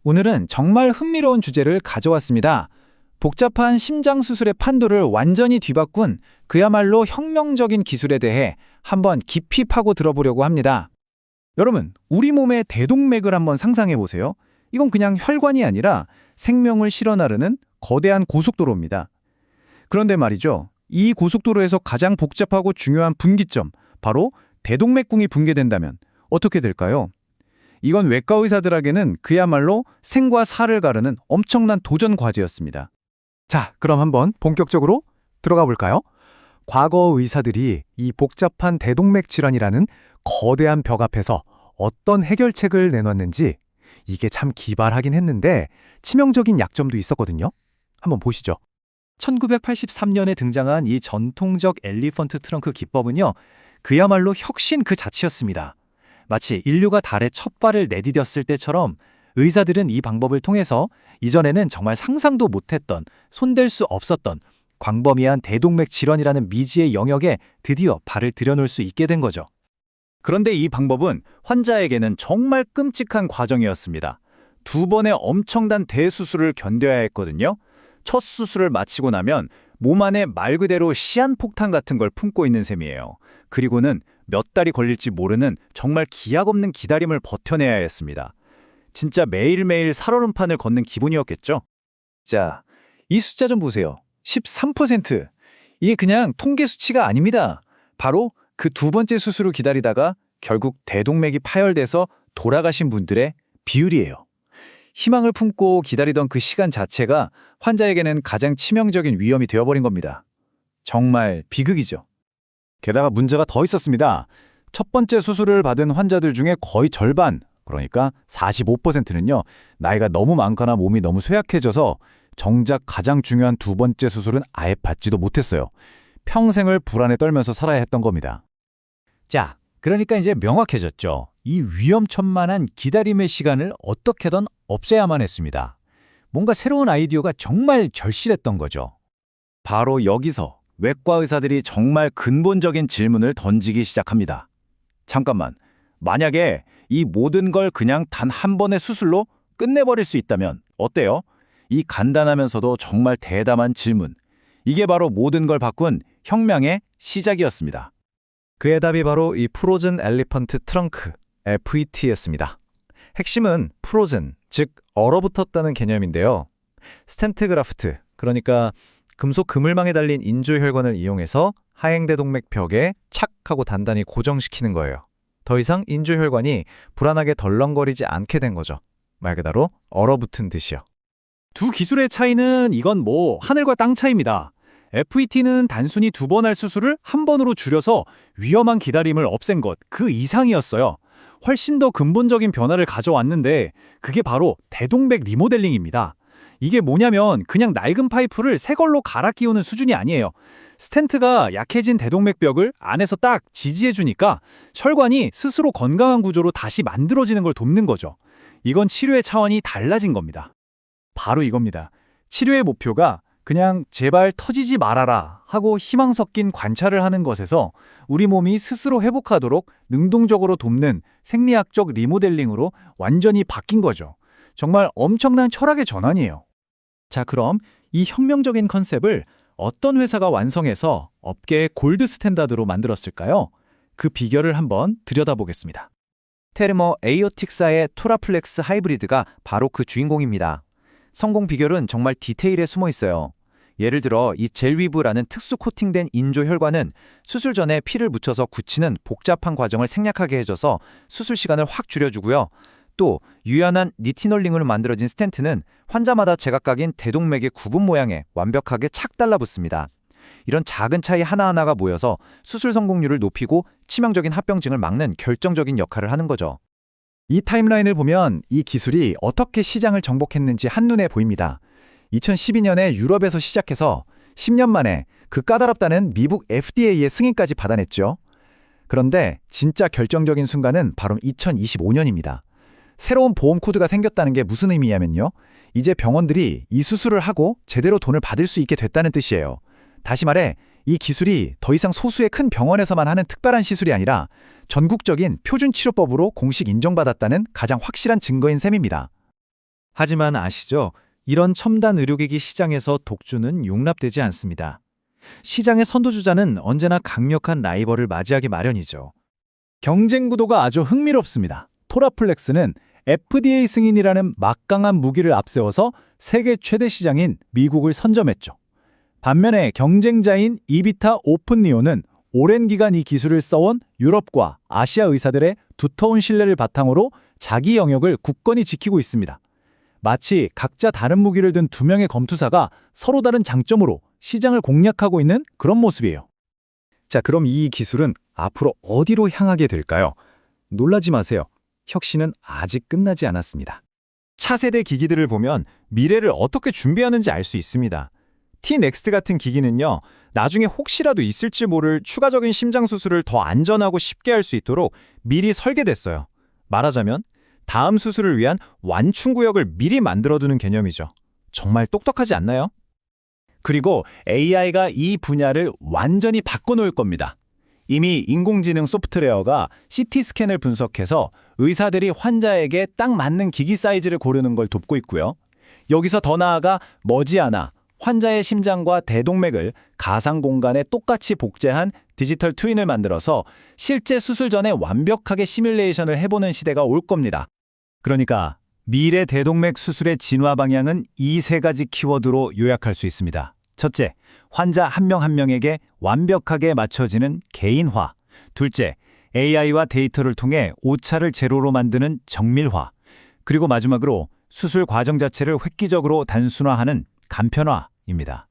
오늘은 정말 흥미로운 주제를 가져왔습니다. 복잡한 심장 수술의 판도를 완전히 뒤바꾼 그야말로 혁명적인 기술에 대해 한번 깊이 파고 들어보려고 합니다. 여러분, 우리 몸의 대동맥을 한번 상상해 보세요. 이건 그냥 혈관이 아니라 생명을 실어 나르는 거대한 고속도로입니다. 그런데 말이죠. 이 고속도로에서 가장 복잡하고 중요한 분기점, 바로 대동맥궁이 붕괴된다면 어떻게 될까요? 이건 외과 의사들에게는 그야말로 생과 사를 가르는 엄청난 도전 과제였습니다. 자, 그럼 한번 본격적으로 들어가 볼까요? 과거 의사들이 이 복잡한 대동맥 질환이라는 거대한 벽 앞에서 어떤 해결책을 내놨는지, 이게 참 기발하긴 했는데 치명적인 약점도 있었거든요. 한번 보시죠. 1983년에 등장한 이 전통적 엘리펀트 트렁크 기법은요, 그야말로 혁신 그 자체였습니다. 마치 인류가 달에 첫 발을 내디뎠을 때처럼 의사들은 이 방법을 통해서 이전에는 정말 상상도 못했던, 손댈 수 없었던 광범위한 대동맥 질환이라는 미지의 영역에 드디어 발을 들여놓을 수 있게 된 거죠. 그런데 이 방법은 환자에게는 정말 끔찍한 과정이었습니다. 2번의 엄청난 대수술을 견뎌야 했거든요. 첫 수술을 마치고 나면 몸 안에 말 그대로 시한폭탄 같은 걸 품고 있는 셈이에요. 그리고는 몇 달이 걸릴지 모르는 정말 기약 없는 기다림을 버텨내야 했습니다. 진짜 매일매일 살얼음판을 걷는 기분이었겠죠? 자, 이 숫자 좀 보세요. 13%. 이게 그냥 통계 수치가 아닙니다. 바로 그 2번째 수술을 기다리다가 결국 대동맥이 파열돼서 돌아가신 분들의 비율이에요. 희망을 품고 기다리던 그 시간 자체가 환자에게는 가장 치명적인 위험이 되어버린 겁니다. 정말 비극이죠. 게다가 문제가 더 있었습니다. 첫 번째 수술을 받은 환자들 중에 거의 절반, 그러니까 45%는요, 나이가 너무 많거나 몸이 너무 쇠약해져서 정작 가장 중요한 2번째 수술은 아예 받지도 못했어요. 평생을 불안에 떨면서 살아야 했던 겁니다. 자, 그러니까 이제 명확해졌죠. 이 위험천만한 기다림의 시간을 어떻게든 없애야만 했습니다. 뭔가 새로운 아이디어가 정말 절실했던 거죠. 바로 여기서 외과 의사들이 정말 근본적인 질문을 던지기 시작합니다. 잠깐만, 만약에 이 모든 걸 그냥 단 한 번의 수술로 끝내버릴 수 있다면 어때요? 이 간단하면서도 정말 대담한 질문. 이게 바로 모든 걸 바꾼 혁명의 시작이었습니다. 그의 답이 바로 이 프로즌 엘리펀트 트렁크, FET였습니다. 핵심은 프로즌, 즉 얼어붙었다는 개념인데요. 스텐트 그라프트, 그러니까 금속 그물망에 달린 인조혈관을 이용해서 하행대동맥 벽에 착 하고 단단히 고정시키는 거예요. 더 이상 인조혈관이 불안하게 덜렁거리지 않게 된 거죠. 말 그대로 얼어붙은 듯이요. 두 기술의 차이는 이건 뭐 하늘과 땅 차이입니다. FET는 단순히 2번 할 수술을 한 번으로 줄여서 위험한 기다림을 없앤 것, 그 이상이었어요. 훨씬 더 근본적인 변화를 가져왔는데 그게 바로 대동맥 리모델링입니다. 이게 뭐냐면 그냥 낡은 파이프를 새 걸로 갈아 끼우는 수준이 아니에요. 스텐트가 약해진 대동맥벽을 안에서 딱 지지해주니까 혈관이 스스로 건강한 구조로 다시 만들어지는 걸 돕는 거죠. 이건 치료의 차원이 달라진 겁니다. 바로 이겁니다. 치료의 목표가 그냥 제발 터지지 말아라 하고 희망 섞인 관찰을 하는 것에서 우리 몸이 스스로 회복하도록 능동적으로 돕는 생리학적 리모델링으로 완전히 바뀐 거죠. 정말 엄청난 철학의 전환이에요. 자, 그럼 이 혁명적인 컨셉을 어떤 회사가 완성해서 업계의 골드 스탠다드로 만들었을까요? 그 비결을 한번 들여다보겠습니다. 테르모 에이오틱사의 토라플렉스 하이브리드가 바로 그 주인공입니다. 성공 비결은 정말 디테일에 숨어 있어요. 예를 들어 이 젤위브라는 특수 코팅된 인조혈관은 수술 전에 피를 묻혀서 굳히는 복잡한 과정을 생략하게 해줘서 수술 시간을 확 줄여주고요. 또 유연한 니티놀링으로 만들어진 스텐트는 환자마다 제각각인 대동맥의 구분 모양에 완벽하게 착 달라붙습니다. 이런 작은 차이 하나하나가 모여서 수술 성공률을 높이고 치명적인 합병증을 막는 결정적인 역할을 하는 거죠. 이 타임라인을 보면 이 기술이 어떻게 시장을 정복했는지 한눈에 보입니다. 2012년에 유럽에서 시작해서 10년 만에 그 까다롭다는 미국 FDA의 승인까지 받아냈죠. 그런데 진짜 결정적인 순간은 바로 2025년입니다. 새로운 보험 코드가 생겼다는 게 무슨 의미냐면요. 이제 병원들이 이 수술을 하고 제대로 돈을 받을 수 있게 됐다는 뜻이에요. 다시 말해 이 기술이 더 이상 소수의 큰 병원에서만 하는 특별한 시술이 아니라 전국적인 표준 치료법으로 공식 인정받았다는 가장 확실한 증거인 셈입니다. 하지만 아시죠? 이런 첨단 의료기기 시장에서 독주는 용납되지 않습니다. 시장의 선두주자는 언제나 강력한 라이벌을 맞이하기 마련이죠. 경쟁 구도가 아주 흥미롭습니다. 토라플렉스는 FDA 승인이라는 막강한 무기를 앞세워서 세계 최대 시장인 미국을 선점했죠. 반면에 경쟁자인 이비타 오픈리오는 오랜 기간 이 기술을 써온 유럽과 아시아 의사들의 두터운 신뢰를 바탕으로 자기 영역을 굳건히 지키고 있습니다. 마치 각자 다른 무기를 든 두 명의 검투사가 서로 다른 장점으로 시장을 공략하고 있는 그런 모습이에요. 자, 그럼 이 기술은 앞으로 어디로 향하게 될까요? 놀라지 마세요. 혁신은 아직 끝나지 않았습니다. 차세대 기기들을 보면 미래를 어떻게 준비하는지 알 수 있습니다. T-넥스트 같은 기기는요, 나중에 혹시라도 있을지 모를 추가적인 심장 수술을 더 안전하고 쉽게 할 수 있도록 미리 설계됐어요. 말하자면 다음 수술을 위한 완충 구역을 미리 만들어두는 개념이죠. 정말 똑똑하지 않나요? 그리고 AI가 이 분야를 완전히 바꿔놓을 겁니다. 이미 인공지능 소프트웨어가 CT 스캔을 분석해서 의사들이 환자에게 딱 맞는 기기 사이즈를 고르는 걸 돕고 있고요. 여기서 더 나아가 머지않아 환자의 심장과 대동맥을 가상 공간에 똑같이 복제한 디지털 트윈을 만들어서 실제 수술 전에 완벽하게 시뮬레이션을 해보는 시대가 올 겁니다. 그러니까 미래 대동맥 수술의 진화 방향은 이 세 가지 키워드로 요약할 수 있습니다. 첫째, 환자 한 명 한 명에게 완벽하게 맞춰지는 개인화. 둘째, AI와 데이터를 통해 오차를 제로로 만드는 정밀화. 그리고 마지막으로 수술 과정 자체를 획기적으로 단순화하는 간편화입니다.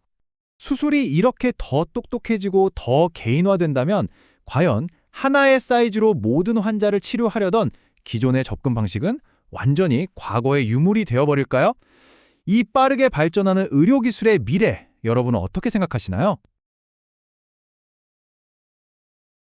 수술이 이렇게 더 똑똑해지고 더 개인화된다면 과연 하나의 사이즈로 모든 환자를 치료하려던 기존의 접근 방식은 완전히 과거의 유물이 되어버릴까요? 이 빠르게 발전하는 의료기술의 미래, 여러분은 어떻게 생각하시나요?